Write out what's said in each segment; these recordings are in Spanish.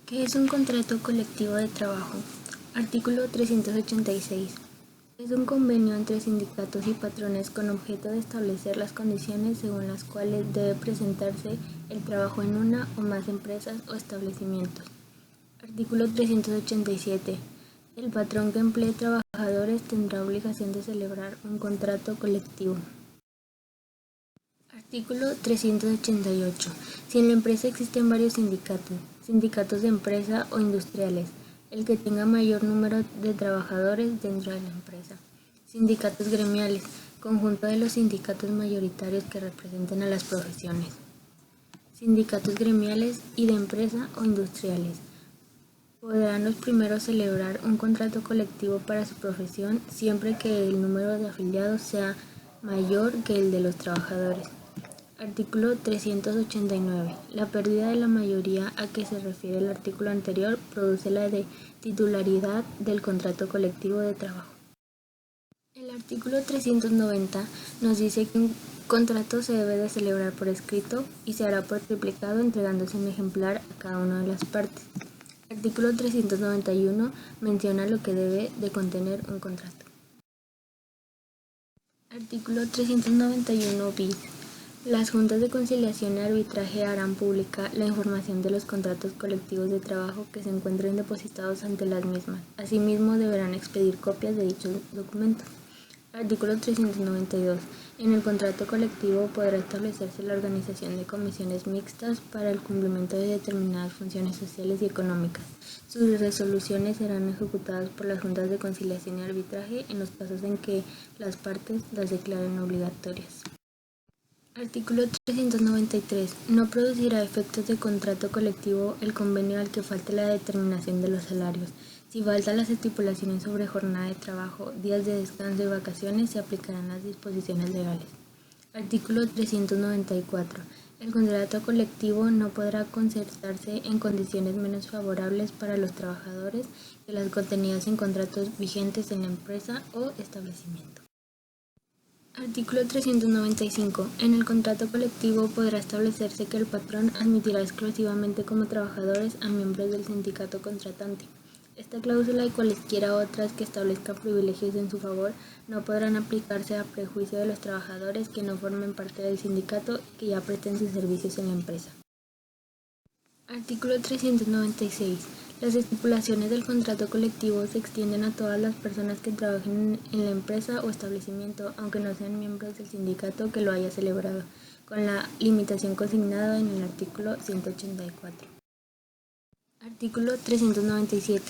¿Qué es un contrato colectivo de trabajo? Artículo 386. Es un convenio entre sindicatos y patrones con objeto de establecer las condiciones según las cuales debe presentarse el trabajo en una o más empresas o establecimientos. Artículo 387. El patrón que emplee trabajadores tendrá obligación de celebrar un contrato colectivo. Artículo 388. Si en la empresa existen varios sindicatos de empresa o industriales, el que tenga mayor número de trabajadores dentro de la empresa. Sindicatos gremiales, conjunto de los sindicatos mayoritarios que representen a las profesiones. Sindicatos gremiales y de empresa o industriales. Podrán los primeros celebrar un contrato colectivo para su profesión siempre que el número de afiliados sea mayor que el de los trabajadores. Artículo 389. La pérdida de la mayoría a que se refiere el artículo anterior produce la de titularidad del contrato colectivo de trabajo. El artículo 390 nos dice que un contrato se debe de celebrar por escrito y se hará por triplicado entregándose un ejemplar a cada una de las partes. Artículo 391 menciona lo que debe de contener un contrato. Artículo 391 bis. Las juntas de conciliación y arbitraje harán pública la información de los contratos colectivos de trabajo que se encuentren depositados ante las mismas. Asimismo, deberán expedir copias de dichos documentos. Artículo 392. En el contrato colectivo podrá establecerse la organización de comisiones mixtas para el cumplimiento de determinadas funciones sociales y económicas. Sus resoluciones serán ejecutadas por las juntas de conciliación y arbitraje en los casos en que las partes las declaren obligatorias. Artículo 393. No producirá efectos de contrato colectivo el convenio al que falte la determinación de los salarios. Si faltan las estipulaciones sobre jornada de trabajo, días de descanso y vacaciones, se aplicarán las disposiciones legales. Artículo 394. El contrato colectivo no podrá concertarse en condiciones menos favorables para los trabajadores que las contenidas en contratos vigentes en la empresa o establecimiento. Artículo 395. En el contrato colectivo podrá establecerse que el patrón admitirá exclusivamente como trabajadores a miembros del sindicato contratante. Esta cláusula y cualesquiera otras que establezcan privilegios en su favor no podrán aplicarse a prejuicio de los trabajadores que no formen parte del sindicato y que ya presten sus servicios en la empresa. Artículo 396. Las estipulaciones del contrato colectivo se extienden a todas las personas que trabajen en la empresa o establecimiento, aunque no sean miembros del sindicato que lo haya celebrado, con la limitación consignada en el artículo 184. Artículo 397.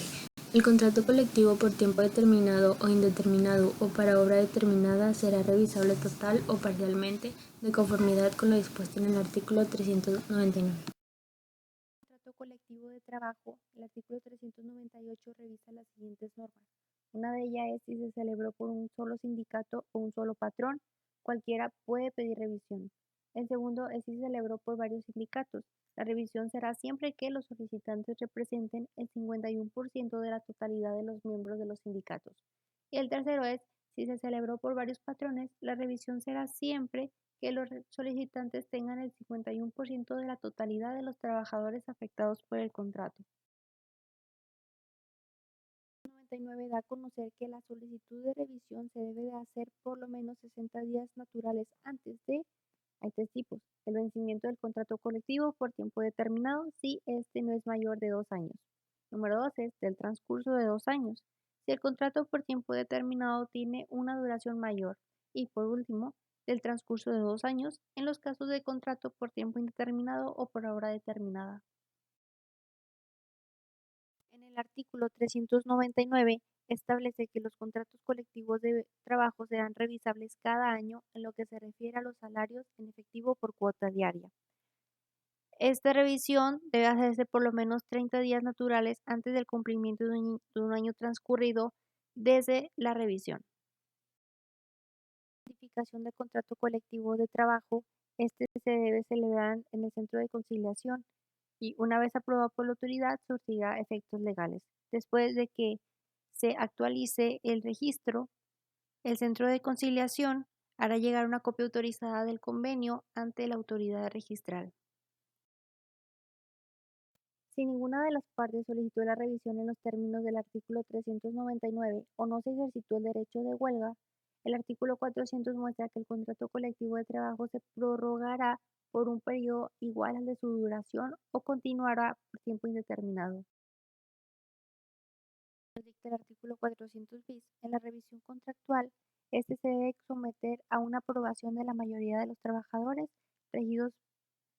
El contrato colectivo por tiempo determinado o indeterminado o para obra determinada será revisable total o parcialmente de conformidad con lo dispuesto en el artículo 399. Colectivo de trabajo, el artículo 398 revisa las siguientes normas. Una de ellas es si se celebró por un solo sindicato o un solo patrón, cualquiera puede pedir revisión. El segundo es si se celebró por varios sindicatos. La revisión será siempre que los solicitantes representen el 51% de la totalidad de los miembros de los sindicatos. Y el tercero es si se celebró por varios patrones, la revisión será siempre que los solicitantes tengan el 51% de la totalidad de los trabajadores afectados por el contrato. 99 da a conocer que la solicitud de revisión se debe de hacer por lo menos 60 días naturales antes de, hay tres tipos, el vencimiento del contrato colectivo por tiempo determinado si este no es mayor de 2 años. Número 2 es del transcurso de 2 años, si el contrato por tiempo determinado tiene una duración mayor. Y por último, del transcurso de 2 años en los casos de contrato por tiempo indeterminado o por hora determinada. En el artículo 399 establece que los contratos colectivos de trabajo serán revisables cada año en lo que se refiere a los salarios en efectivo por cuota diaria. Esta revisión debe hacerse por lo menos 30 días naturales antes del cumplimiento de un año transcurrido desde la revisión. Notificación de contrato colectivo de trabajo, este se debe celebrar en el centro de conciliación y una vez aprobado por la autoridad surtirá efectos legales. Después de que se actualice el registro, el centro de conciliación hará llegar una copia autorizada del convenio ante la autoridad registral. Si ninguna de las partes solicitó la revisión en los términos del artículo 399 o no se ejercitó el derecho de huelga, el artículo 400 muestra que el contrato colectivo de trabajo se prorrogará por un periodo igual al de su duración o continuará por tiempo indeterminado. Dicta el artículo 400 bis, en la revisión contractual, este se debe someter a una aprobación de la mayoría de los trabajadores regidos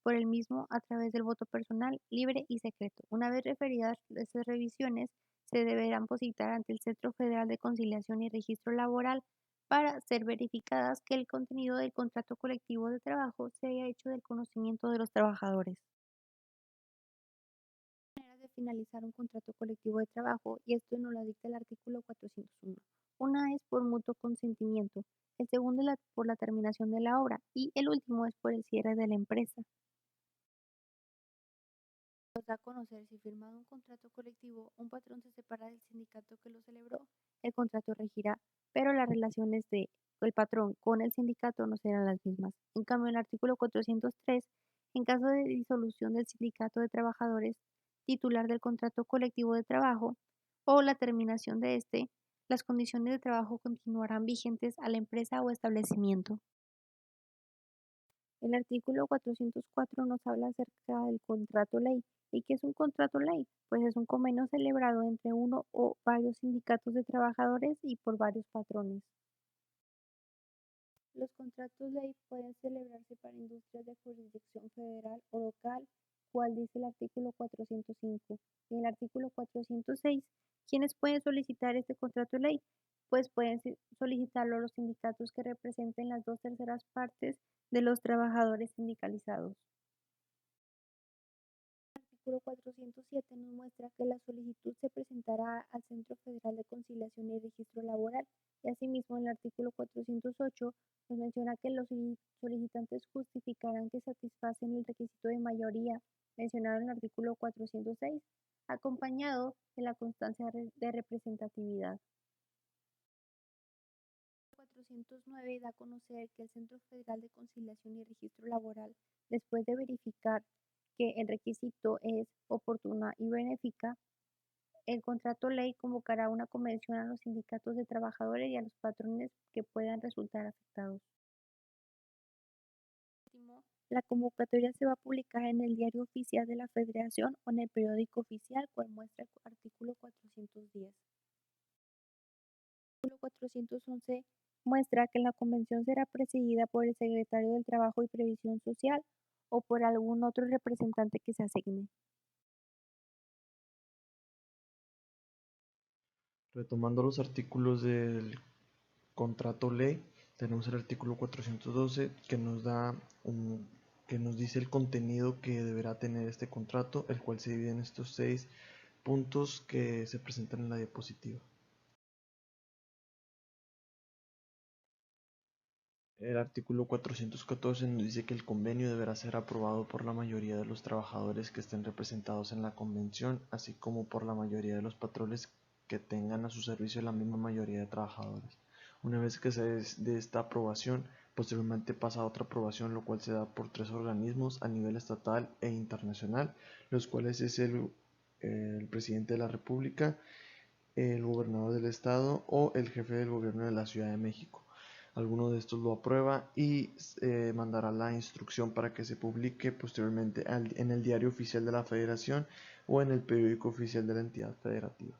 por el mismo a través del voto personal, libre y secreto. Una vez referidas estas revisiones, se deberán positar ante el Centro Federal de Conciliación y Registro Laboral para ser verificadas que el contenido del contrato colectivo de trabajo se haya hecho del conocimiento de los trabajadores. Maneras de finalizar un contrato colectivo de trabajo, y esto nos lo dicta el artículo 401. Una es por mutuo consentimiento, el segundo es por la terminación de la obra y el último es por el cierre de la empresa. Nos da a conocer si firmado un contrato colectivo, un patrón se separa del sindicato que lo celebró, el contrato regirá, pero las relaciones de el patrón con el sindicato no serán las mismas. En cambio, en el artículo 403, en caso de disolución del sindicato de trabajadores titular del contrato colectivo de trabajo o la terminación de este, las condiciones de trabajo continuarán vigentes a la empresa o establecimiento. El artículo 404 nos habla acerca del contrato ley. ¿Y qué es un contrato ley? Pues es un convenio celebrado entre uno o varios sindicatos de trabajadores y por varios patrones. Los contratos ley pueden celebrarse para industrias de jurisdicción federal o local, cual dice el artículo 405. Y en el artículo 406, ¿quiénes pueden solicitar este contrato ley? Pues pueden solicitarlo los sindicatos que representen las 2/3 partes de los trabajadores sindicalizados. El artículo 407 nos muestra que la solicitud se presentará al Centro Federal de Conciliación y Registro Laboral, y asimismo en el artículo 408 nos menciona que los solicitantes justificarán que satisfacen el requisito de mayoría mencionado en el artículo 406, acompañado de la constancia de representatividad. 409 da a conocer que el Centro Federal de Conciliación y Registro Laboral, después de verificar que el requisito es oportuna y benéfica, el contrato ley convocará una convención a los sindicatos de trabajadores y a los patrones que puedan resultar afectados. Por último, la convocatoria se va a publicar en el Diario Oficial de la Federación o en el periódico oficial, cual muestra el artículo 410. El artículo 411 muestra que la convención será presidida por el secretario del Trabajo y Previsión Social o por algún otro representante que se asigne. Retomando los artículos del contrato ley, tenemos el artículo 412 que nos dice el contenido que deberá tener este contrato, el cual se divide en estos 6 puntos que se presentan en la diapositiva. El artículo 414 nos dice que el convenio deberá ser aprobado por la mayoría de los trabajadores que estén representados en la convención, así como por la mayoría de los patrones que tengan a su servicio la misma mayoría de trabajadores. Una vez que se dé esta aprobación, posteriormente pasa a otra aprobación, lo cual se da por 3 organismos a nivel estatal e internacional, los cuales es el presidente de la República, el gobernador del estado o el jefe del gobierno de la Ciudad de México. Alguno de estos lo aprueba y mandará la instrucción para que se publique posteriormente en el Diario Oficial de la Federación o en el periódico oficial de la entidad federativa.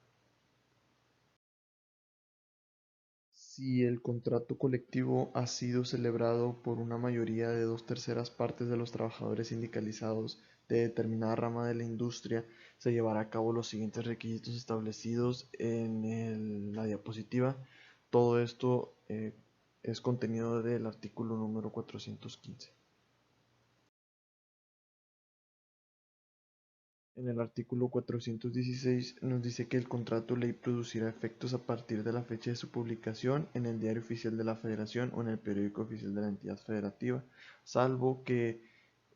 Si el contrato colectivo ha sido celebrado por una mayoría de 2/3 partes de los trabajadores sindicalizados de determinada rama de la industria, se llevará a cabo los siguientes requisitos establecidos en la diapositiva. Todo esto es contenido del artículo número 415. En el artículo 416 nos dice que el contrato ley producirá efectos a partir de la fecha de su publicación en el Diario Oficial de la Federación o en el periódico oficial de la entidad federativa, salvo que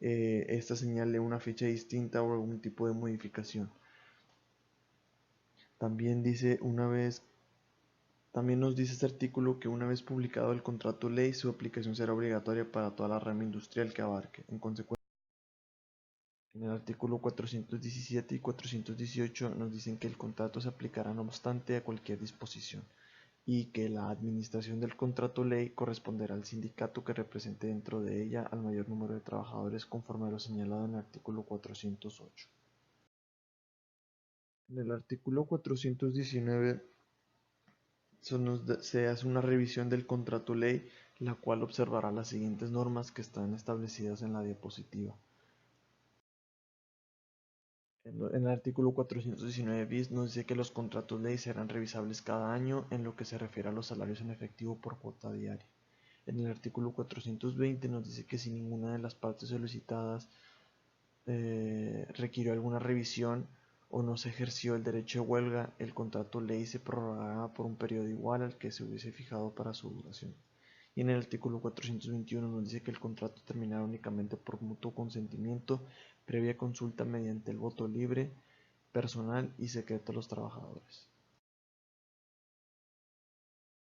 esta señale una fecha distinta o algún tipo de modificación. También nos dice este artículo que una vez publicado el contrato ley, su aplicación será obligatoria para toda la rama industrial que abarque. En el artículo 417 y 418 nos dicen que el contrato se aplicará no obstante a cualquier disposición y que la administración del contrato ley corresponderá al sindicato que represente dentro de ella al mayor número de trabajadores conforme a lo señalado en el artículo 408. En el artículo 419 se hace una revisión del contrato ley, la cual observará las siguientes normas que están establecidas en la diapositiva. En el artículo 419 bis nos dice que los contratos ley serán revisables cada año en lo que se refiere a los salarios en efectivo por cuota diaria. En el artículo 420 nos dice que si ninguna de las partes solicitadas requirió alguna revisión o no se ejerció el derecho de huelga, el contrato ley se prorrogará por un periodo igual al que se hubiese fijado para su duración. Y en el artículo 421 nos dice que el contrato terminará únicamente por mutuo consentimiento, previa consulta mediante el voto libre, personal y secreto a los trabajadores.